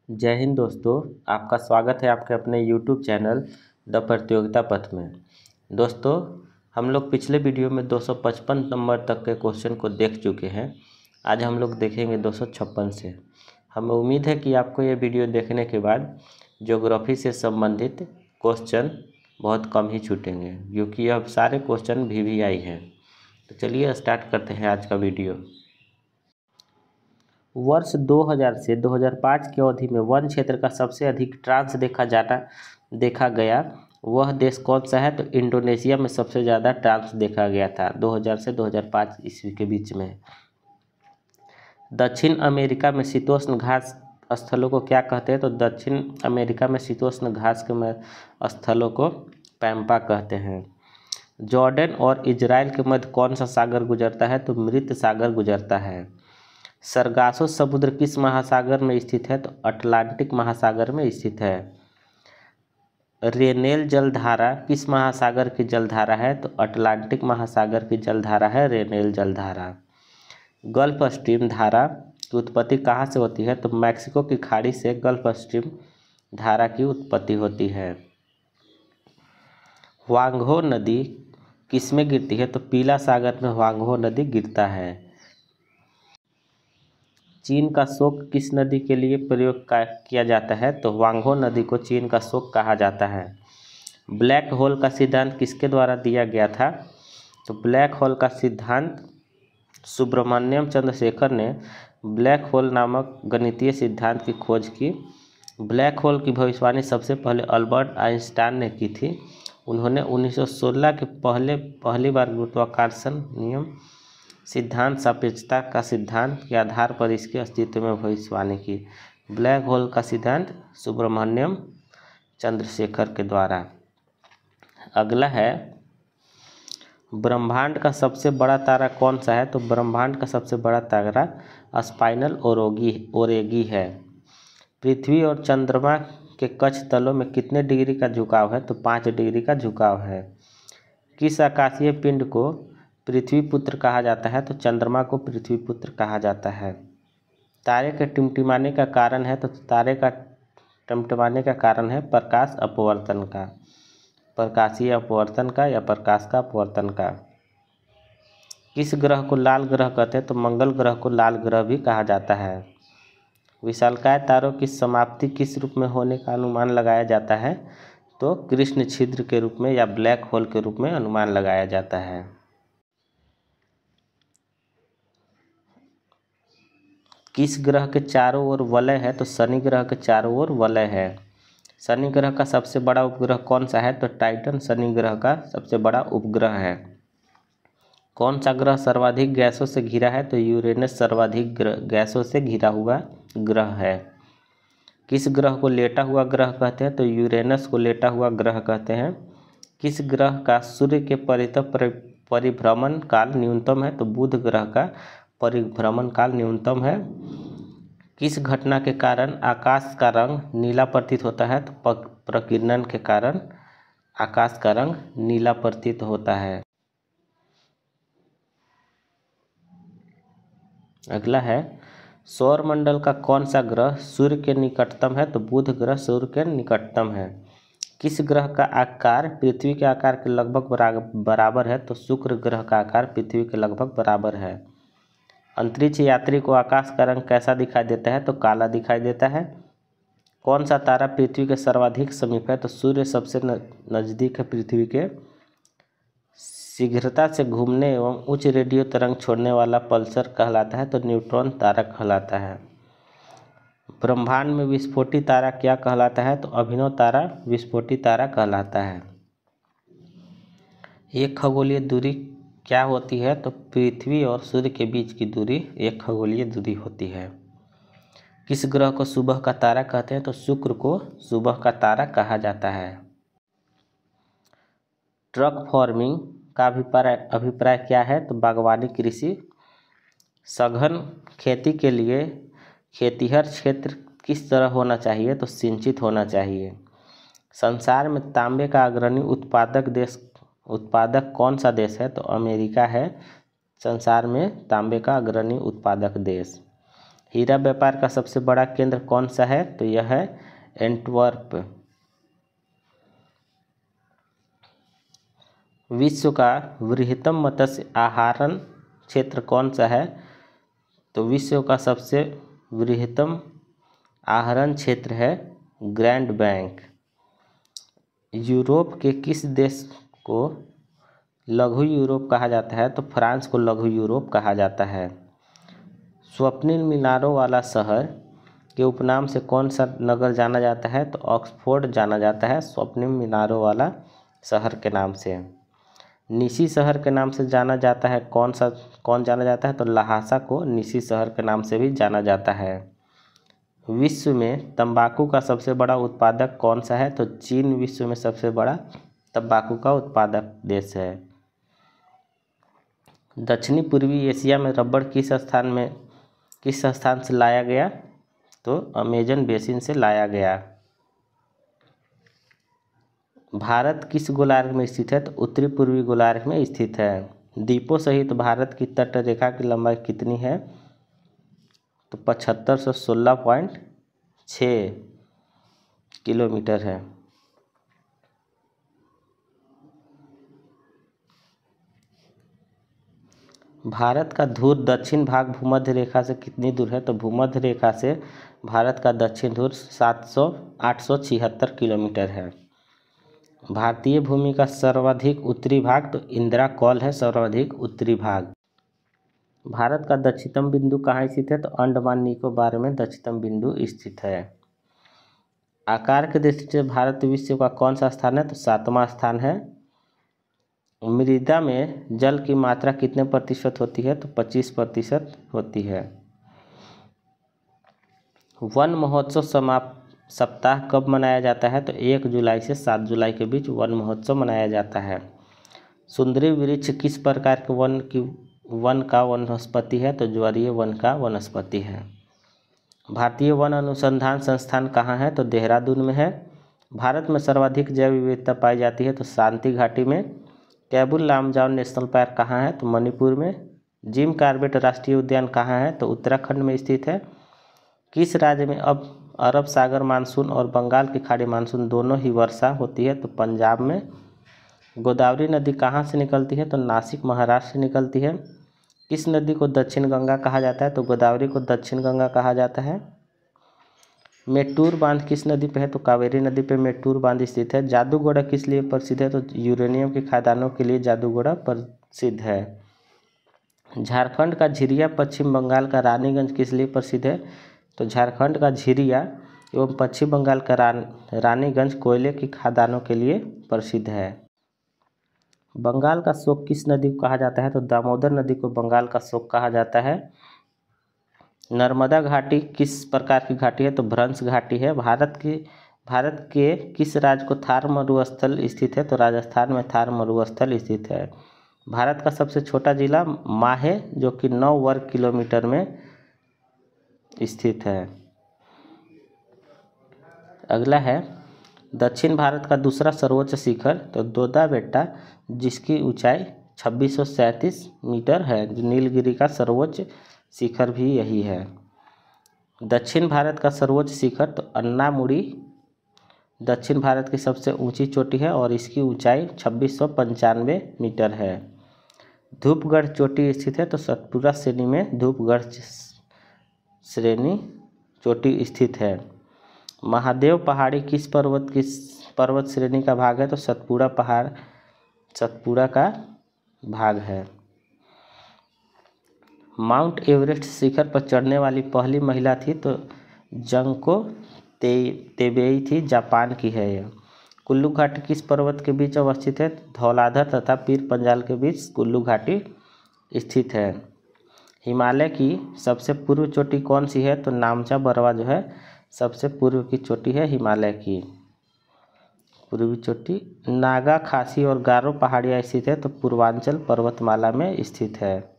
जय हिंद दोस्तों। आपका स्वागत है आपके अपने YouTube चैनल द प्रतियोगिता पथ में। दोस्तों, हम लोग पिछले वीडियो में 255 नंबर तक के क्वेश्चन को देख चुके हैं। आज हम लोग देखेंगे 256 से। हमें उम्मीद है कि आपको ये वीडियो देखने के बाद ज्योग्राफी से संबंधित क्वेश्चन बहुत कम ही छूटेंगे, क्योंकि अब सारे क्वेश्चन VVI हैं। तो चलिए स्टार्ट करते हैं आज का वीडियो। वर्ष 2000 से 2005 की अवधि में वन क्षेत्र का सबसे अधिक ट्रांस देखा गया वह देश कौन सा है? तो इंडोनेशिया में सबसे ज़्यादा ट्रांस देखा गया था 2000 से 2005 ईस्वी के बीच में। दक्षिण अमेरिका में शीतोष्ण घास स्थलों को क्या कहते हैं? तो दक्षिण अमेरिका में शीतोष्ण घास के स्थलों को पैम्पा कहते हैं। जॉर्डन और इजराइल के मध्य कौन सा सागर गुजरता है? तो मृत सागर गुजरता है। सरगासो समुद्र किस महासागर में स्थित है? तो अटलांटिक महासागर में स्थित है। रेनेल जलधारा किस महासागर की जलधारा है? तो अटलांटिक महासागर की जलधारा है रेनेल जलधारा। गल्फ स्ट्रीम धारा की उत्पत्ति कहाँ से होती है? तो मैक्सिको की खाड़ी से गल्फ स्ट्रीम धारा की उत्पत्ति होती है। ह्वांगहो नदी किसमें गिरती है? तो पीला सागर में ह्वांगहो नदी गिरता है। चीन का शोक किस नदी के लिए प्रयोग किया जाता है? तो ह्वांगहो नदी को चीन का शोक कहा जाता है। ब्लैक होल का सिद्धांत किसके द्वारा दिया गया था? तो ब्लैक होल का सिद्धांत सुब्रमण्यम चंद्रशेखर ने ब्लैक होल नामक गणितीय सिद्धांत की खोज की। ब्लैक होल की भविष्यवाणी सबसे पहले अल्बर्ट आइंस्टाइन ने की थी। उन्होंने 1916 के पहली बार गुरुत्वाकर्षण नियम सिद्धांत सापेक्षता का सिद्धांत के आधार पर इसके अस्तित्व में भविष्यवाणी की। ब्लैक होल का सिद्धांत सुब्रमण्यम चंद्रशेखर के द्वारा। अगला है, ब्रह्मांड का सबसे बड़ा तारा कौन सा है? तो ब्रह्मांड का सबसे बड़ा तारा स्पाइनल ओरेगी है। पृथ्वी और चंद्रमा के कक्ष तलों में कितने डिग्री का झुकाव है? तो 5 डिग्री का झुकाव है। किस आकाशीय पिंड को पृथ्वी पुत्र कहा जाता है? तो चंद्रमा को पृथ्वी पुत्र कहा जाता है। तारे के टिमटिमाने का कारण है? तो तारे का टिमटिमाने का कारण है प्रकाश अपवर्तन का, प्रकाशीय अपवर्तन का या प्रकाश का अपवर्तन का। किस ग्रह को लाल ग्रह कहते हैं? तो मंगल ग्रह को लाल ग्रह भी कहा जाता है। विशालकाय तारों की समाप्ति किस रूप में होने का अनुमान लगाया जाता है? तो कृष्ण छिद्र के रूप में या ब्लैक होल के रूप में अनुमान लगाया जाता है। किस ग्रह के चारों ओर वलय है? तो शनि ग्रह के चारों ओर वलय है। शनि ग्रह का सबसे बड़ा उपग्रह कौन सा है? तो टाइटन शनि ग्रह का सबसे बड़ा उपग्रह है। कौन सा ग्रह सर्वाधिक गैसों से घिरा है? तो यूरेनस सर्वाधिक गैसों से घिरा हुआ ग्रह है। किस ग्रह को लेटा हुआ ग्रह कहते हैं? तो यूरेनस को लेटा हुआ ग्रह कहते हैं। किस ग्रह का सूर्य के परिभ्रमण काल न्यूनतम है? तो बुध ग्रह का परिभ्रमण काल न्यूनतम है। किस घटना के कारण आकाश का रंग नीला प्रतीत होता है? तो प्रकीर्णन के कारण आकाश का रंग नीला प्रतीत होता है। अगला है, सौरमंडल का कौन सा ग्रह सूर्य के निकटतम है? तो बुध ग्रह सूर्य के निकटतम है। किस ग्रह का आकार पृथ्वी के आकार के लगभग बराबर है? तो शुक्र ग्रह का आकार पृथ्वी के लगभग बराबर है। अंतरिक्ष यात्री को आकाश का रंग कैसा दिखाई देता है? तो काला दिखाई देता है। कौन सा तारा पृथ्वी के सर्वाधिक समीप है? तो सूर्य सबसे नज़दीक है पृथ्वी के। शीघ्रता से घूमने एवं उच्च रेडियो तरंग छोड़ने वाला पल्सर कहलाता है? तो न्यूट्रॉन तारा कहलाता है। ब्रह्मांड में विस्फोटी तारा क्या कहलाता है? तो अभिनव तारा विस्फोटी तारा कहलाता है। एक खगोलीय दूरी क्या होती है? तो पृथ्वी और सूर्य के बीच की दूरी एक खगोलीय दूरी होती है। किस ग्रह को सुबह का तारा कहते हैं? तो शुक्र को सुबह का तारा कहा जाता है। ट्रक फार्मिंग का अभिप्राय क्या है? तो बागवानी कृषि। सघन खेती के लिए खेतिहर क्षेत्र किस तरह होना चाहिए? तो सिंचित होना चाहिए। संसार में तांबे का अग्रणी उत्पादक कौन सा देश है? तो अमेरिका है संसार में तांबे का अग्रणी उत्पादक देश। हीरा व्यापार का सबसे बड़ा केंद्र कौन सा है? तो यह है एंटवर्प। विश्व का वृहत्तम मत्स्य आहारण क्षेत्र कौन सा है? तो विश्व का सबसे वृहत्तम आहरण क्षेत्र है ग्रैंड बैंक। यूरोप के किस देश को लघु यूरोप कहा जाता है? तो फ्रांस को लघु यूरोप कहा जाता है। स्वप्निल मीनारों वाला शहर के उपनाम से कौन सा नगर जाना जाता है? तो ऑक्सफोर्ड जाना जाता है स्वप्निल मीनारों वाला शहर के नाम से। निसी शहर के नाम से जाना जाता है कौन जाना जाता है? तो लहासा को निसी शहर के नाम से भी जाना जाता है। विश्व में तंबाकू का सबसे बड़ा उत्पादक कौन सा है? तो चीन विश्व में सबसे बड़ा तंबाकू का उत्पादक देश है। दक्षिणी पूर्वी एशिया में रबड़ किस स्थान से लाया गया? तो अमेजन बेसिन से लाया गया। भारत किस गोलार्ध में स्थित है? तो उत्तरी पूर्वी गोलार्ध में स्थित है। द्वीपों सहित भारत की तट रेखा की लंबाई कितनी है? तो 7516.6 किलोमीटर है। भारत का ध्रुव दक्षिण भाग भूमध्य रेखा से कितनी दूर है? तो भूमध्य रेखा से भारत का दक्षिण ध्रुव 876 किलोमीटर है। भारतीय भूमि का सर्वाधिक उत्तरी भाग? तो इंदिरा कौल है सर्वाधिक उत्तरी भाग। भारत का दक्षिणतम बिंदु कहाँ स्थित है? तो अंडमान निकोबार में दक्षिणतम बिंदु स्थित है। आकार की दृष्टि से भारत विश्व का कौन सा स्थान है? तो 7वां स्थान है। मृदा में जल की मात्रा कितने प्रतिशत होती है? तो 25% होती है। वन महोत्सव सप्ताह कब मनाया जाता है? तो 1 जुलाई से 7 जुलाई के बीच वन महोत्सव मनाया जाता है। सुंदरी वृक्ष किस प्रकार के वन का वनस्पति है? तो ज्वारीय वन का वनस्पति है। भारतीय वन अनुसंधान संस्थान कहाँ है? तो देहरादून में है। भारत में सर्वाधिक जैव विविधता पाई जाती है? तो शांति घाटी में। कैबुल लामजाओ नेशनल पार्क कहाँ है? तो मणिपुर में। जिम कॉर्बेट राष्ट्रीय उद्यान कहाँ है? तो उत्तराखंड में स्थित है। किस राज्य में अब अरब सागर मानसून और बंगाल की खाड़ी मानसून दोनों ही वर्षा होती है? तो पंजाब में। गोदावरी नदी कहाँ से निकलती है? तो नासिक महाराष्ट्र से निकलती है। किस नदी को दक्षिण गंगा कहा जाता है? तो गोदावरी को दक्षिण गंगा कहा जाता है। मेट्टूर बांध किस नदी पे है? तो कावेरी नदी पे मेट्टूर बांध स्थित है। जादूगोड़ा किस लिए प्रसिद्ध है? तो यूरेनियम के खदानों के लिए जादूगोड़ा प्रसिद्ध है। झारखंड का झिरिया पश्चिम बंगाल का रानीगंज किस लिए प्रसिद्ध है? तो झारखंड का झिरिया एवं पश्चिम बंगाल का रानीगंज कोयले की खदानों के लिए प्रसिद्ध है। बंगाल का शोक किस नदी को कहा जाता है? तो दामोदर नदी को बंगाल का शोक कहा जाता है। नर्मदा घाटी किस प्रकार की घाटी है? तो भ्रंश घाटी है। भारत के किस राज्य को थार मरुस्थल स्थित है? तो राजस्थान में थार मरुस्थल स्थित है। भारत का सबसे छोटा जिला माहे जो कि 9 वर्ग किलोमीटर में स्थित है। अगला है दक्षिण भारत का दूसरा सर्वोच्च शिखर? तो दोदा बेट्टा जिसकी ऊंचाई 2637 मीटर है। जो नीलगिरी का सर्वोच्च शिखर भी यही है। दक्षिण भारत का सर्वोच्च शिखर? तो अन्नामुड़ी दक्षिण भारत की सबसे ऊंची चोटी है और इसकी ऊंचाई 2695 मीटर है। धूपगढ़ चोटी स्थित है? तो सतपुरा श्रेणी में धूपगढ़ श्रेणी चोटी स्थित है। महादेव पहाड़ी किस पर्वत श्रेणी का भाग है? तो सतपुरा पहाड़ सतपुरा का भाग है। माउंट एवरेस्ट शिखर पर चढ़ने वाली पहली महिला थी? तो जंको तेबेई थी, जापान की है यह। कुल्लू घाटी किस पर्वत के बीच अवस्थित है? धौलाधर तथा पीर पंजाल के बीच कुल्लू घाटी स्थित है। हिमालय की सबसे पूर्व चोटी कौन सी है? तो नामचा बरवा जो है सबसे पूर्व की चोटी है हिमालय की पूर्वी चोटी। नागा, खासी और गारो पहाड़ियाँ स्थित है? तो पूर्वांचल पर्वतमाला में स्थित है।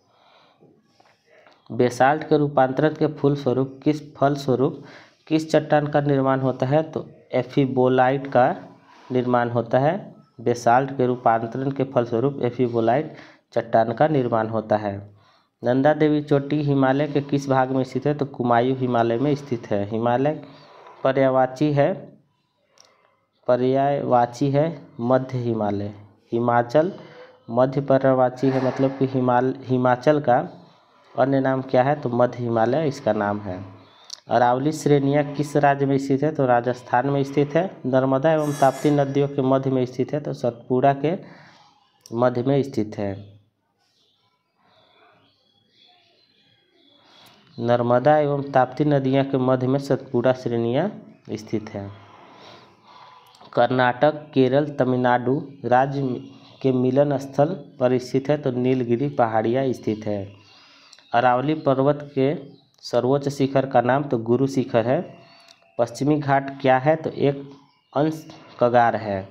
बेसाल्ट के रूपांतरण के फलस्वरूप किस चट्टान का निर्माण होता है? तो एफिबोलाइट का निर्माण होता है। बेसाल्ट के रूपांतरण के फलस्वरूप एफिबोलाइट चट्टान का निर्माण होता है। नंदा देवी चोटी हिमालय के किस भाग में स्थित है? तो कुमायूं हिमालय में स्थित है। हिमालय पर्यायवाची है मध्य हिमालय। हिमाचल मध्य पर्यायवाची है, मतलब कि हिमाचल का अन्य नाम क्या है? तो मध्य हिमालय इसका नाम है। अरावली श्रेणियाँ किस राज्य में स्थित है? तो राजस्थान में स्थित है। नर्मदा एवं ताप्ती नदियों के मध्य में स्थित है, तो सतपुड़ा के मध्य में स्थित है। नर्मदा एवं ताप्ती नदियाँ के मध्य में सतपुड़ा श्रेणियाँ स्थित है। कर्नाटक, केरल, तमिलनाडु राज्य के मिलन स्थल पर स्थित है, तो नीलगिरी पहाड़ियाँ स्थित है। अरावली पर्वत के सर्वोच्च शिखर का नाम तो गुरु शिखर है। पश्चिमी घाट क्या है? तो एक अंश कगार है।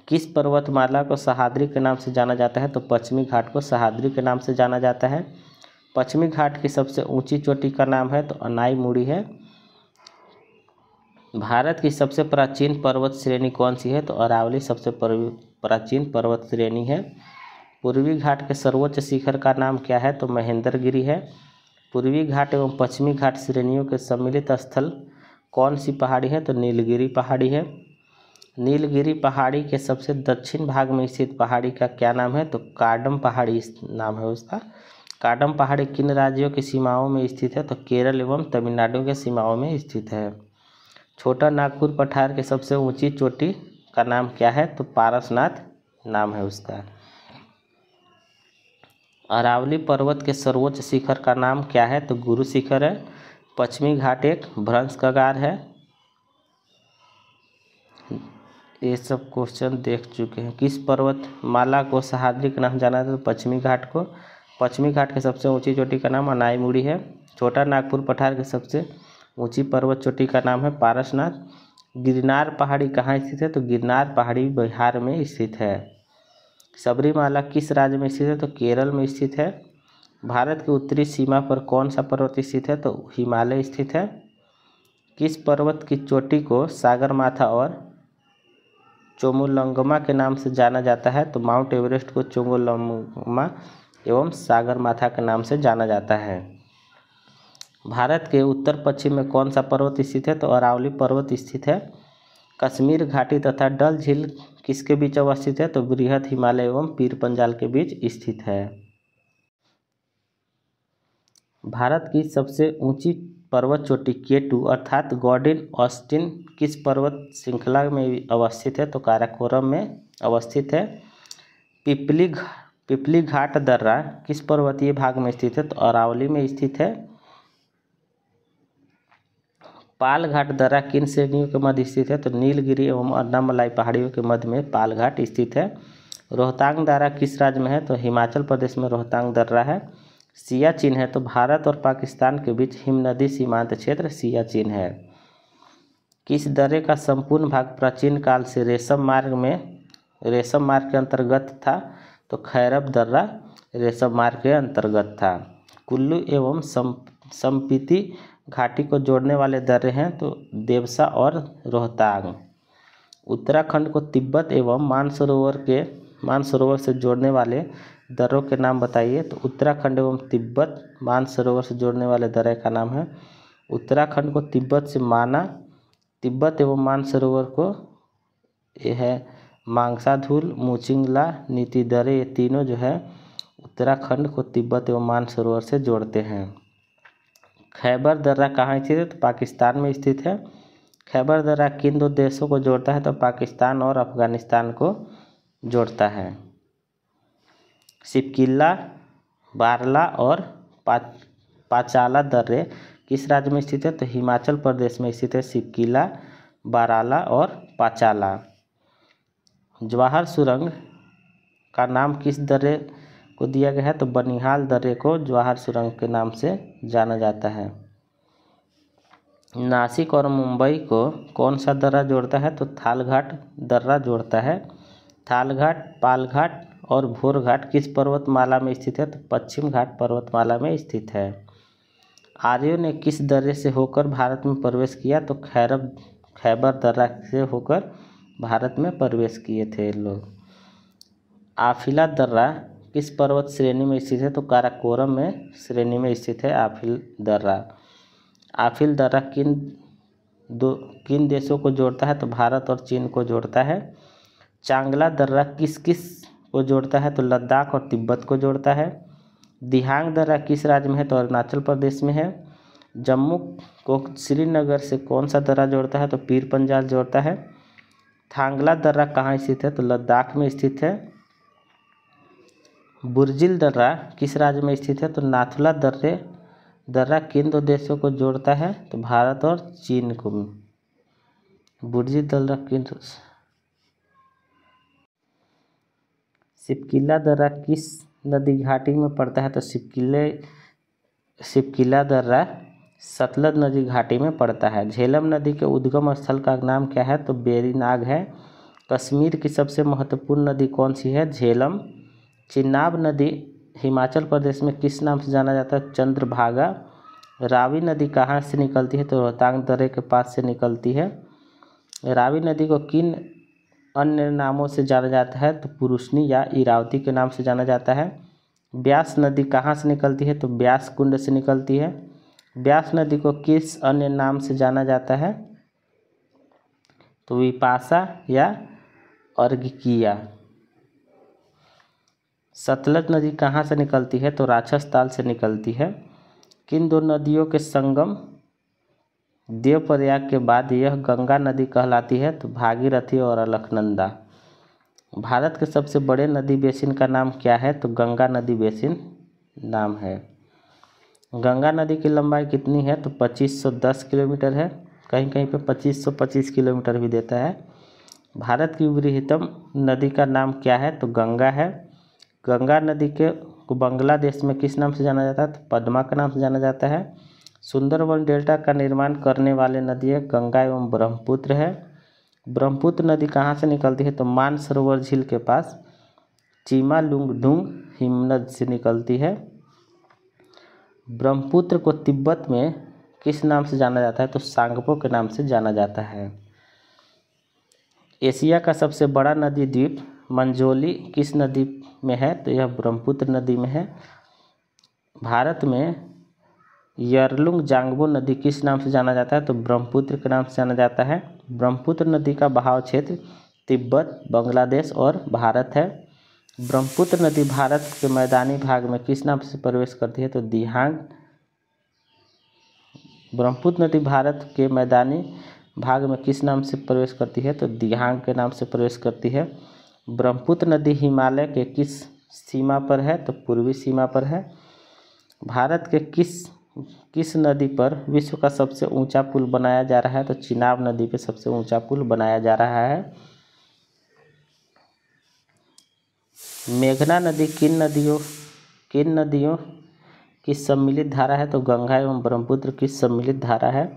किस पर्वतमाला को सह्याद्री के नाम से जाना जाता है? तो पश्चिमी घाट को सह्याद्री के नाम से जाना जाता है। पश्चिमी घाट की सबसे ऊंची चोटी का नाम है तो अनाईमुड़ी है। भारत की सबसे प्राचीन पर्वत श्रेणी कौन सी है? तो अरावली सबसे प्राचीन पर्वत श्रेणी है। पूर्वी घाट के सर्वोच्च शिखर का नाम क्या है? तो महेंद्रगिरी है। पूर्वी घाट एवं पश्चिमी घाट श्रेणियों के सम्मिलित स्थल कौन सी पहाड़ी है? तो नीलगिरी पहाड़ी है। नीलगिरी पहाड़ी के सबसे दक्षिण भाग में स्थित पहाड़ी का क्या नाम है? तो काडम पहाड़ी नाम है उसका। काडम पहाड़ी किन राज्यों की सीमाओं में स्थित है? तो केरल एवं तमिलनाडु के सीमाओं में स्थित है। छोटा नागपुर पठार के सबसे ऊंची चोटी का नाम क्या है? तो पारसनाथ नाम है उसका। अरावली पर्वत के सर्वोच्च शिखर का नाम क्या है? तो गुरु शिखर है। पश्चिमी घाट एक भ्रंश कगार है। ये सब क्वेश्चन देख चुके हैं। किस पर्वतमाला को सह्याद्री के नाम जाना जाता है? तो पश्चिमी घाट को। पश्चिमी घाट के सबसे ऊंची चोटी का नाम अनाईमुड़ी है। छोटा नागपुर पठार के सबसे ऊंची पर्वत चोटी का नाम है पारसनाथ। गिरनार पहाड़ी कहाँ स्थित है? तो गिरनार पहाड़ी बिहार में स्थित है। सबरीमाला किस राज्य में स्थित है? तो केरल में स्थित है। भारत की उत्तरी सीमा पर कौन सा पर्वत स्थित है? तो हिमालय स्थित है। किस पर्वत की चोटी को सागरमाथा और चोमोलंगमा के नाम से जाना जाता है? तो माउंट एवरेस्ट को चोमोलंगमा एवं सागरमाथा के नाम से जाना जाता है। भारत के उत्तर पश्चिम में कौन सा पर्वत स्थित है? तो अरावली पर्वत स्थित है। कश्मीर घाटी तथा डल झील किसके बीच अवस्थित है? तो बृहद हिमालय एवं पीर पंजाल के बीच स्थित है। भारत की सबसे ऊंची पर्वत चोटी केटू अर्थात गॉर्डन ऑस्टिन किस पर्वत श्रृंखला में अवस्थित है? तो काराकोरम में अवस्थित है। पिपली घाट दर्रा किस पर्वतीय भाग में स्थित है? तो अरावली में स्थित है। पालघाट दर्रा किन श्रेणियों के मध्य स्थित है? तो नीलगिरी एवं अन्नामलाई पहाड़ियों के मध्य में पालघाट स्थित है। रोहतांग दर्रा किस राज्य में है? तो हिमाचल प्रदेश में रोहतांग दर्रा है। सियाचिन है तो भारत और पाकिस्तान के बीच हिमनदी सीमांत क्षेत्र सियाचिन है। किस दर्रे का संपूर्ण भाग प्राचीन काल से रेशम मार्ग के अंतर्गत था? तो खैरब दर्रा रेशम मार्ग के अंतर्गत था। कुल्लू एवं संपीति घाटी को जोड़ने वाले दर्रे हैं तो देवसा और रोहतांग। उत्तराखंड को तिब्बत एवं मानसरोवर से जोड़ने वाले दर्रों के नाम बताइए। तो उत्तराखंड एवं तिब्बत मानसरोवर से जोड़ने वाले दर्रे का नाम है। उत्तराखंड को तिब्बत से माना, तिब्बत एवं मानसरोवर को यह है मांगसाधुल, मुचिंगला, नीति दर्रे, ये तीनों जो है उत्तराखंड को तिब्बत एवं मानसरोवर से जोड़ते हैं। खैबर दर्रा कहाँ स्थित है? तो पाकिस्तान में स्थित है। खैबर दर्रा किन दो देशों को जोड़ता है? तो पाकिस्तान और अफगानिस्तान को जोड़ता है। सिपकिला, बारला और पाचाला दर्रे किस राज्य में स्थित है? तो हिमाचल प्रदेश में स्थित है सिपकिला, बाराला और पाचाला। जवाहर सुरंग का नाम किस दर्रे को दिया गया है? तो बनिहाल दर्रे को जवाहर सुरंग के नाम से जाना जाता है। नासिक और मुंबई को कौन सा दर्रा जोड़ता है? तो थालघाट दर्रा जोड़ता है। थालघाट, पालघाट और भोरघाट किस पर्वतमाला में स्थित है? तो पश्चिम घाट पर्वतमाला में स्थित है। आर्यों ने किस दर्रे से होकर भारत में प्रवेश किया? तो खैबर दर्रा से होकर भारत में प्रवेश किए थे लोग। आफिला दर्रा किस पर्वत श्रेणी में स्थित है? तो काराकोरम में श्रेणी में स्थित है आफिल दर्रा। आफिल दर्रा किन देशों को जोड़ता है? तो भारत और चीन को जोड़ता है। चांगला दर्रा किस किस को जोड़ता है? तो लद्दाख और तिब्बत को जोड़ता है। दिहांग दर्रा किस राज्य में है? तो अरुणाचल प्रदेश में है। जम्मू को श्रीनगर से कौन सा दर्रा जोड़ता है? तो पीर पंजाल जोड़ता है। थांगला दर्रा कहाँ स्थित है? तो लद्दाख में स्थित है। बुर्जिल दर्रा किस राज्य में स्थित है? तो नाथुला दर्रा किन दो देशों को जोड़ता है? तो भारत और चीन को। बुर्जिल दर्रा सिपकिला दर्रा किस नदी घाटी में पड़ता है? तो सिपकिला दर्रा सतलज नदी घाटी में पड़ता है। झेलम नदी के उद्गम स्थल का नाम क्या है? तो वेरीनाग है। कश्मीर की सबसे महत्वपूर्ण नदी कौन सी है? झेलम। चिनाब नदी हिमाचल प्रदेश में किस नाम से जाना जाता है? चंद्रभागा। रावी नदी कहाँ से निकलती है? तो रोहतांग दर्रे के पास से निकलती है। रावी नदी को किन अन्य नामों से जाना जाता है? तो पुरुषनी या इरावती के नाम से जाना जाता है। ब्यास नदी कहाँ से निकलती है? तो ब्यास कुंड से निकलती है। ब्यास नदी को किस अन्य नाम से जाना जाता है? तो विपाशा या अर्घिकिया। सतलज नदी कहाँ से निकलती है? तो राक्षसताल से निकलती है। किन दो नदियों के संगम देवप्रयाग के बाद यह गंगा नदी कहलाती है? तो भागीरथी और अलकनंदा। भारत के सबसे बड़े नदी बेसिन का नाम क्या है? तो गंगा नदी बेसिन नाम है। गंगा नदी की लंबाई कितनी है? तो 2510 किलोमीटर है। कहीं कहीं पे 2525 किलोमीटर भी देता है। भारत की बृहत्तम नदी का नाम क्या है? तो गंगा है। गंगा नदी को बांग्लादेश में किस नाम से जाना जाता है? तो पद्मा के नाम से जाना जाता है। सुंदरवन डेल्टा का निर्माण करने वाले नदी है गंगा एवं ब्रह्मपुत्र है। ब्रह्मपुत्र नदी कहाँ से निकलती है? तो मानसरोवर झील के पास चीमालुंगडुंग हिमनद से निकलती है। ब्रह्मपुत्र को तिब्बत में किस नाम से जाना जाता है? तो सांगपो के नाम से जाना जाता है। एशिया का सबसे बड़ा नदी द्वीप मंजोली किस नदी में है? तो यह ब्रह्मपुत्र नदी में है। भारत में यरलुंग जांगबो नदी किस नाम से जाना जाता है? तो ब्रह्मपुत्र के नाम से जाना जाता है। ब्रह्मपुत्र नदी का बहाव क्षेत्र तिब्बत, बांग्लादेश और भारत है। ब्रह्मपुत्र नदी भारत के मैदानी भाग में किस नाम से प्रवेश करती है? तो दिहांग। ब्रह्मपुत्र नदी भारत के मैदानी भाग में किस नाम से प्रवेश करती है? तो दिहांग के नाम से प्रवेश करती है। ब्रह्मपुत्र नदी हिमालय के किस सीमा पर है? तो पूर्वी सीमा पर है। भारत के किस नदी पर विश्व का सबसे ऊंचा पुल बनाया जा रहा है? तो चिनाब नदी पे सबसे ऊंचा पुल बनाया जा रहा है। मेघना नदी किन नदियों की सम्मिलित धारा है? तो गंगा एवं ब्रह्मपुत्र की सम्मिलित धारा है।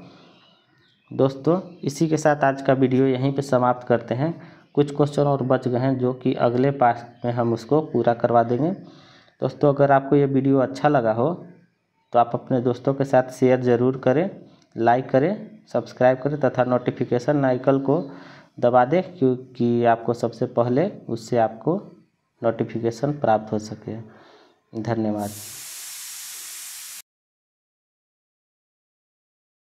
दोस्तों, इसी के साथ आज का वीडियो यहीं पे समाप्त करते हैं। कुछ क्वेश्चन और बच गए हैं जो कि अगले पार्ट में हम उसको पूरा करवा देंगे। दोस्तों, अगर आपको ये वीडियो अच्छा लगा हो तो आप अपने दोस्तों के साथ शेयर ज़रूर करें, लाइक करें, सब्सक्राइब करें तथा नोटिफिकेशन आइकन को दबा दें, क्योंकि आपको सबसे पहले उससे आपको नोटिफिकेशन प्राप्त हो सके। धन्यवाद।